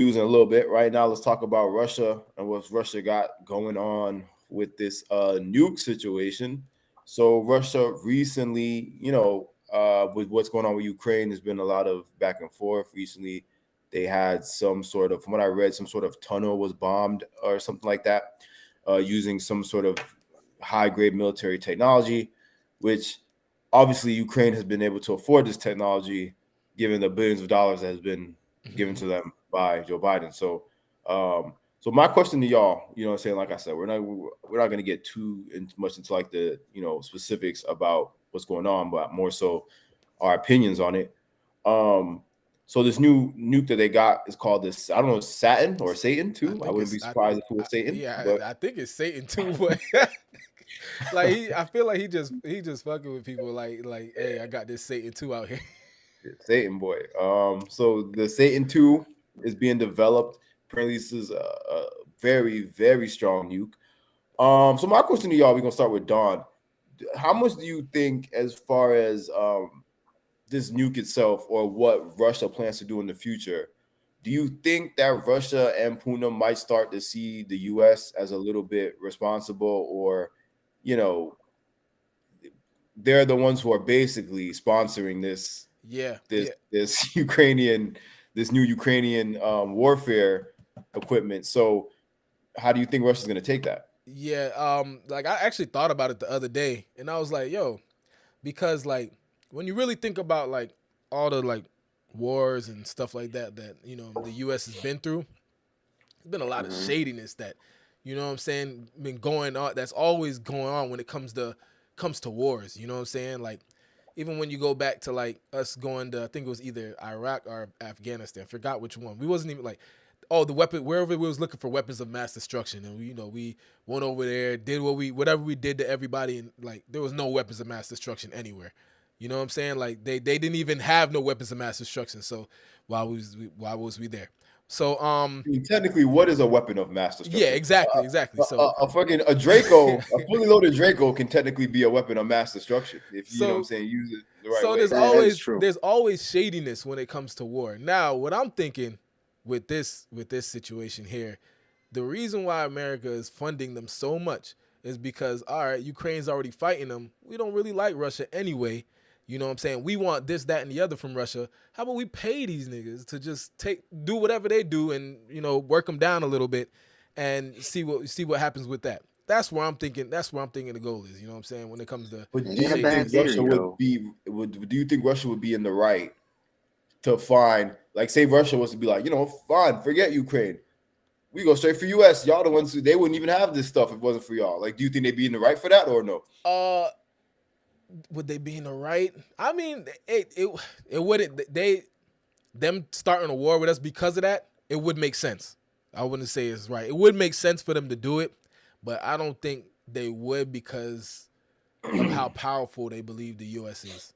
news in a little bit. Right now, let's talk about Russia and what Russia got going on with this nuke situation. So Russia recently, with what's going on with Ukraine, there's been a lot of back and forth. Recently, they had some sort of, from what I read, some sort of tunnel was bombed or something like that, using some sort of high grade military technology, which obviously Ukraine has been able to afford this technology given the billions of dollars that has been given to them by Joe Biden. So my question to y'all, what I'm saying, like I said, we're not going to get much into like the specifics about what's going on, but more so our opinions on it. So this new nuke that they got is called this, I don't know, Saturn or Satan too. I wouldn't be surprised if it was Satan. Yeah, But I think it's Satan too, but like I feel like he just fucking with people like, hey, I got this Satan two out here. Satan boy. So the Satan 2 is being developed. Apparently, this is a very, very strong nuke. So my question to y'all, we're gonna start with Don. How much do you think, as far as this nuke itself, or what Russia plans to do in the future? Do you think that Russia and Putin might start to see the U.S. as a little bit responsible, or, you know, they're the ones who are basically sponsoring Yeah, this yeah, this Ukrainian this new Ukrainian warfare equipment. So how do you think Russia's going to take that? yeah. Like I actually thought about it the other day, and I was like, yo, because like when you really think about like all the like wars and stuff like that the U.S. has been through, there's been a lot of Hmm. shadiness that what I'm saying been going on. That's always going on when it comes to wars. You know what I'm saying? Like even when you go back to like us going to, I think it was either Iraq or Afghanistan. Forgot which one. We wasn't even like, oh, the weapon, wherever we was looking for weapons of mass destruction, and we went over there, did whatever we did to everybody, and like there was no weapons of mass destruction anywhere. You know what I'm saying? Like they didn't even have no weapons of mass destruction. So why was we there? So I mean, technically, what is a weapon of mass yeah, destruction? exactly. A fucking a Draco, a fully loaded Draco can technically be a weapon of mass destruction if you know what I'm So saying, use it the right so way. there's That is always true. there's always shadiness when it comes to war. Now, what I'm thinking with this situation here, the reason why America is funding them so much is because all right, Ukraine's already fighting them. We don't really like Russia anyway. You know what I'm saying? We want this, that, and the other from Russia. How about we pay these niggas to just do whatever they do and work them down a little bit and see what happens with that. That's where I'm thinking. That's where I'm thinking the goal is. You know what I'm saying when it comes to But It do ain't a you bad think shadiness. Russia theory would though. be would do you think Russia would be in the right to find, like, say Russia was to be like, fine, forget Ukraine. We go straight for US. Y'all the ones who, they wouldn't even have this stuff if it wasn't for y'all. Like, do you think they'd be in the right for that or no? Uh, would they be in the right? I mean, it wouldn't. Them starting a war with us because of that, it would make sense. I wouldn't say it's right. It would make sense for them to do it, but I don't think they would because of how powerful they believe the U.S. is.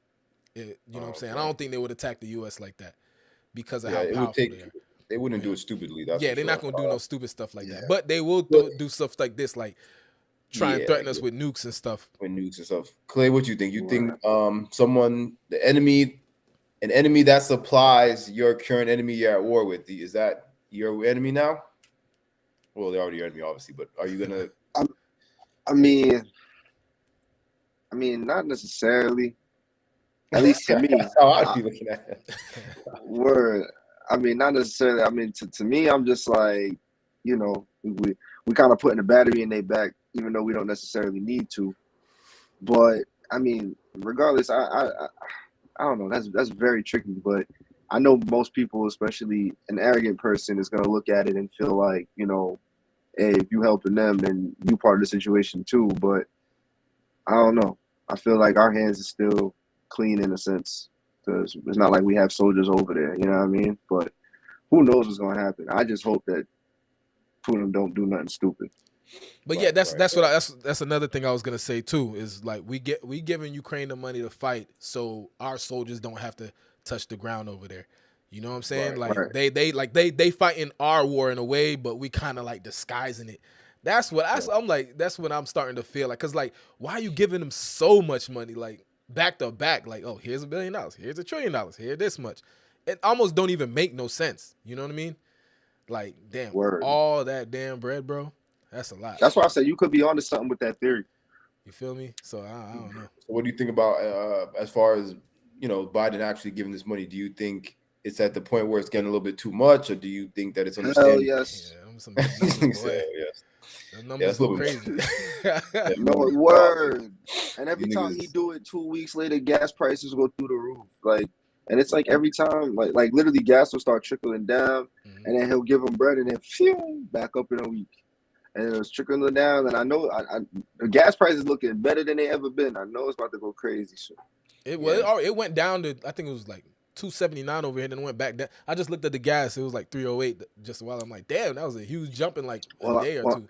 You know what I'm Oh, saying? I okay. don't think they would attack the U.S. like that because of Yeah, how it would powerful they take. are. They wouldn't Yeah, do it stupidly. That's yeah, for they're not sure. gonna do no stupid stuff like that, Yeah. but they will But do stuff like this, like try and yeah, threaten us with nukes and stuff. when nukes and stuff. Clay, what you think? You think Right. an enemy that supplies your current enemy you're at war with, is that your enemy now? Well, they're already your enemy, obviously, but are you gonna? I, I mean, not necessarily. At least to me. That's how I'd be looking at it. Word. Not necessarily. To me, I'm just like, we kind of putting a battery in their back, even though we don't necessarily need to. But regardless, I don't know. That's very tricky. But I know most people, especially an arrogant person, is gonna look at it and feel like, hey, if you helping them, then you part of the situation too. But I don't know. I feel like our hands are still clean in a sense because it's not like we have soldiers over there. You know what I mean? But who knows what's gonna happen? I just hope that Putin don't do nothing stupid. But yeah, Right, that's right, that's what right. that's another thing I was gonna say too. Is like we giving Ukraine the money to fight, so our soldiers don't have to touch the ground over there. You know what I'm saying? Right. Like Right. they fighting our war in a way, but we kind of like disguising it. Right. I'm like that's what I'm starting to feel like. Cause like why are you giving them so much money like back to back? Like oh here's $1 billion, here's $1 trillion, here this much. It almost don't even make no sense. You know what I mean? Like, damn, Word. all that damn bread, bro. That's a lot. That's why I said you could be onto something with that theory. You feel me? So I don't know. So what do you think about as far as Biden actually giving this money? Do you think it's at the point where it's getting a little bit too much, or do you think that it's Hell understandable? yes. Yeah, them some big numbers, boy. Yes. The Yeah, numbers that's a go little crazy. bit No more. word. And every These time niggas- he do it, 2 weeks later, gas prices go through the roof. Like, and it's like every time, like literally, gas will start trickling down, and then he'll give them bread, and then phew, back up in a week. And it was trickling down, and I know the gas price is looking better than they ever been. I know it's about to go crazy soon. It went down to, I think it was like 279 over here, then it went back down. I just looked at the gas; it was like 308 just a while. I'm like, damn, that was a huge jump in like a day or two.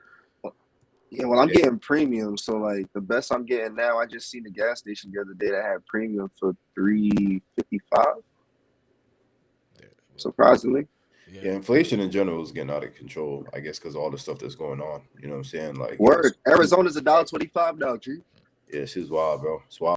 Yeah, well, I'm getting premium, so like the best I'm getting now. I just seen the gas station the other day that had premium for $3.55. Surprisingly. Yeah, inflation in general is getting out of control, I guess, because all the stuff that's going on. You know what I'm saying? Like, Word. Arizona's $1.25 now, G. Yeah, shit's wild, bro. It's wild.